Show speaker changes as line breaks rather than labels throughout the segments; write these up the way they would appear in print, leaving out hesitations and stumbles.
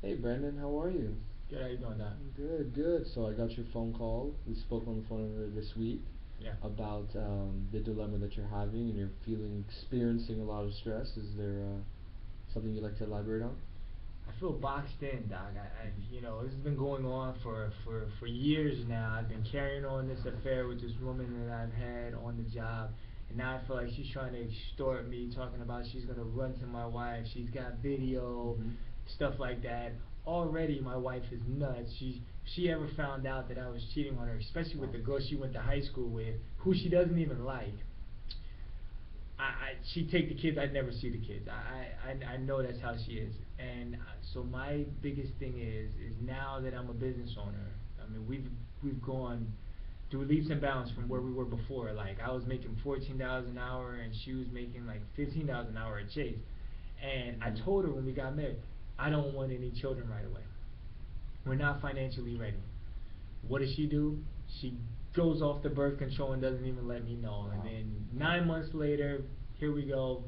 Hey Brandon, how are you?
Good, how you doing, Doc?
Good, good. So I got your phone call. We spoke on the phone earlier this week
Yeah.
about the dilemma that you're having and you're experiencing a lot of stress. Is there something you'd like to elaborate on?
I feel boxed in, Doc. This has been going on for years now. I've been carrying on this affair with this woman that I've had on the job, and now I feel like she's trying to extort me, talking about she's gonna run to my wife. She's got video,
Mm-hmm.
stuff like that. Already, my wife is nuts. She ever found out that I was cheating on her, especially with
Wow.
the girl she went to high school with, who she doesn't even like. She'd take the kids. I'd never see the kids. I know that's how she is. And so my biggest thing is now that I'm a business owner. I mean, we've gone through leaps and bounds from where we were before. Like I was making $14 an hour, and she was making like $15 an hour at Chase. And I
Mm-hmm.
told her when we got married, I don't want any children right away. We're not financially ready. What does she do? She goes off the birth control and doesn't even let me know. And
Wow.
then 9 months later, here we go,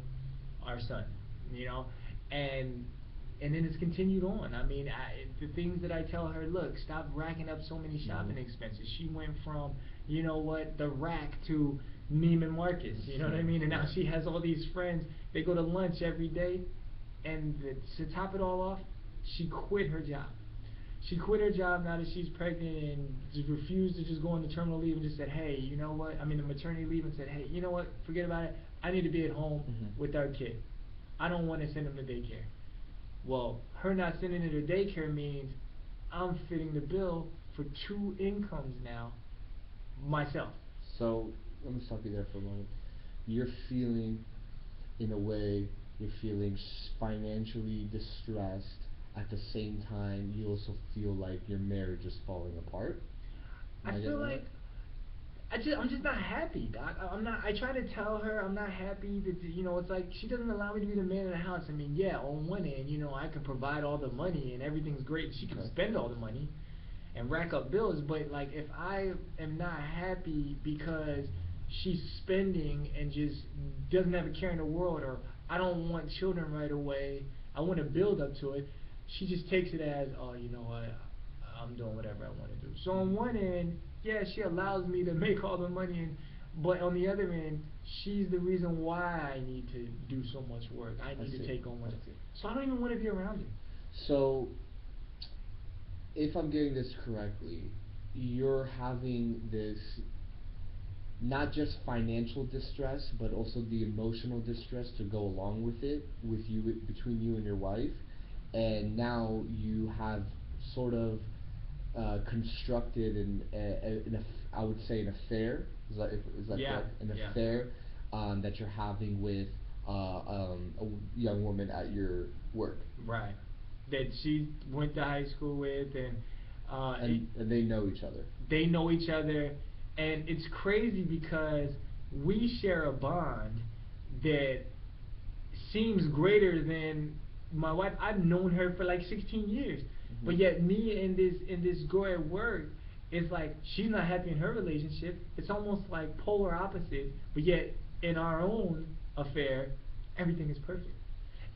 our son. You know, and and then it's continued on. I mean, the things that I tell her, look, stop racking up so many
Mm-hmm.
shopping expenses. She went from, you know what, the rack to Neiman Marcus. You know what I mean? And now
Yeah.
she has all these friends. They go to lunch every day, and to top it all off, she quit her job. She quit her job now that she's pregnant and just refused to just go on the terminal leave and just said, hey, you know what? I mean, the maternity leave and said, hey, you know what? Forget about it. I need to be at home
Mm-hmm.
with our kid. I don't want to send him to daycare. Well, her not sending him to daycare means I'm fitting the bill for two incomes now myself.
So let me stop you there for a moment. You're feeling, in a way, you're feeling financially distressed. At the same time, you also feel like your marriage is falling apart.
I
Am I
feel
getting that?
like I'm just not happy, Doc. I'm not. I try to tell her I'm not happy. That it's like she doesn't allow me to be the man of the house. I mean, yeah, on one end, I can provide all the money and everything's great. She can
Okay.
spend all the money and rack up bills. But like, if I am not happy because she's spending and just doesn't have a care in the world, or I don't want children right away, I want to build up to it. She just takes it as, oh, you know what, I'm doing whatever I want to do. So on one end, yeah, she allows me to make all the money, but on the other end, she's the reason why I need to do so much work. I
I
need to
see.
take on
I
much.
see.
So I don't even want to be around her.
So, if I'm getting this correctly, you're having this not just financial distress, but also the emotional distress to go along with it, with you between you and your wife, and now you have sort of constructed I would say an affair. Is that
Yeah,
correct? An
yeah.
affair that you're having with a young woman at your work,
Right. That she went to high school with, and
and they know each other.
they know each other, and it's crazy because we share a bond that seems greater than my wife. I've known her for like 16 years,
Hmm.
but yet me and this girl at work, it's like she's not happy in her relationship. It's almost like polar opposites, but yet in our own affair, everything is perfect.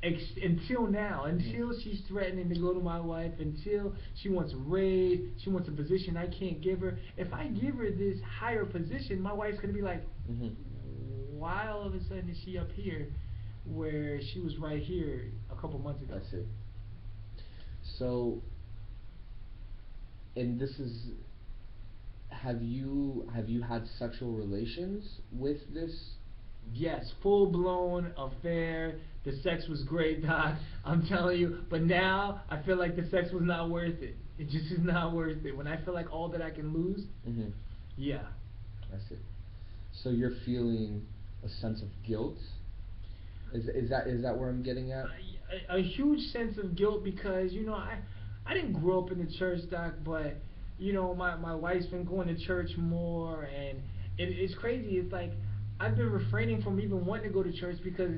Until now,
Hmm.
until she's threatening to go to my wife, until she wants a raise, she wants a position I can't give her. If I give her this higher position, my wife's gonna be like,
Hmm.
why all of a sudden is she up here where she was right here a couple months ago?
I see. So, and this is, have you had sexual relations with this?
Yes, full blown affair. The sex was great, Doc. I'm telling you. But now I feel like the sex was not worth it. It just is not worth it. When I feel like all that I can lose,
Hmm.
yeah.
I see. So you're feeling a sense of guilt. Is that where I'm getting at?
A huge sense of guilt because I didn't grow up in the church, Doc, but my wife's been going to church more, and it's crazy. It's like I've been refraining from even wanting to go to church because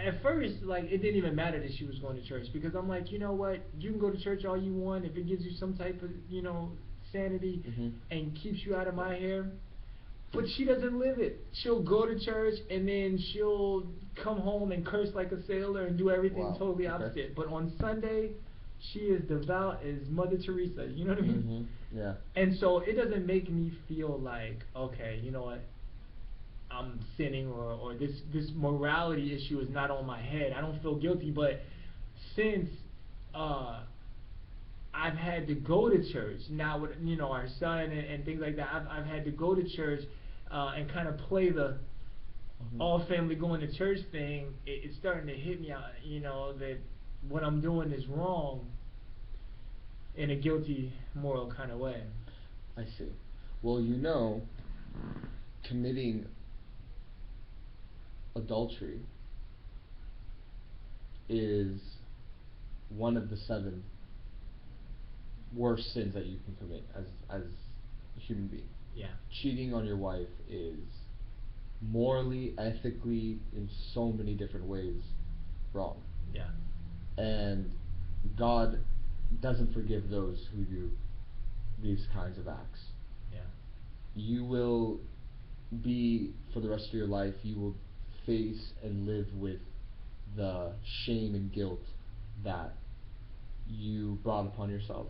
at first, like, it didn't even matter that she was going to church because I'm like, you know what, you can go to church all you want if it gives you some type of sanity
Hmm.
and keeps you out of my hair. But she doesn't live it. She'll go to church and then she'll come home and curse like a sailor and do everything
Wow.
totally
Okay.
opposite. But on Sunday, she is devout as Mother Teresa. You know what I mean?
Yeah.
And so it doesn't make me feel like, okay, you know what, I'm sinning, or this morality issue is not on my head. I don't feel guilty. But since uh, I've had to go to church now with our son and things like that, I've had to go to church and kind of play the all family going to church thing. It's starting to hit me out, that what I'm doing is wrong in a guilty moral kind of way.
I see. Well, committing adultery is one of the 7 worst sins that you can commit as a human being.
Yeah.
Cheating on your wife is morally, ethically, in so many different ways wrong.
Yeah.
And God doesn't forgive those who do these kinds of acts.
Yeah.
You will be, for the rest of your life, you will face and live with the shame and guilt that you brought upon yourself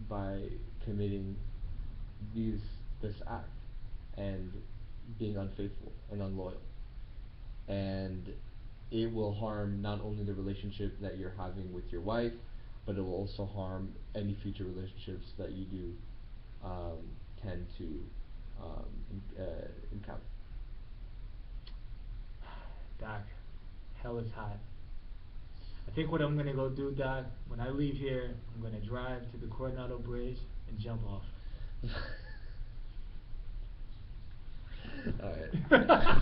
by committing this act and being unfaithful and unloyal. And it will harm not only the relationship that you're having with your wife, but it will also harm any future relationships that you do tend to encounter.
Doc, hell is hot. I think what I'm gonna go do, Doc, when I leave here, I'm gonna drive to the Coronado Bridge and jump off.
All right.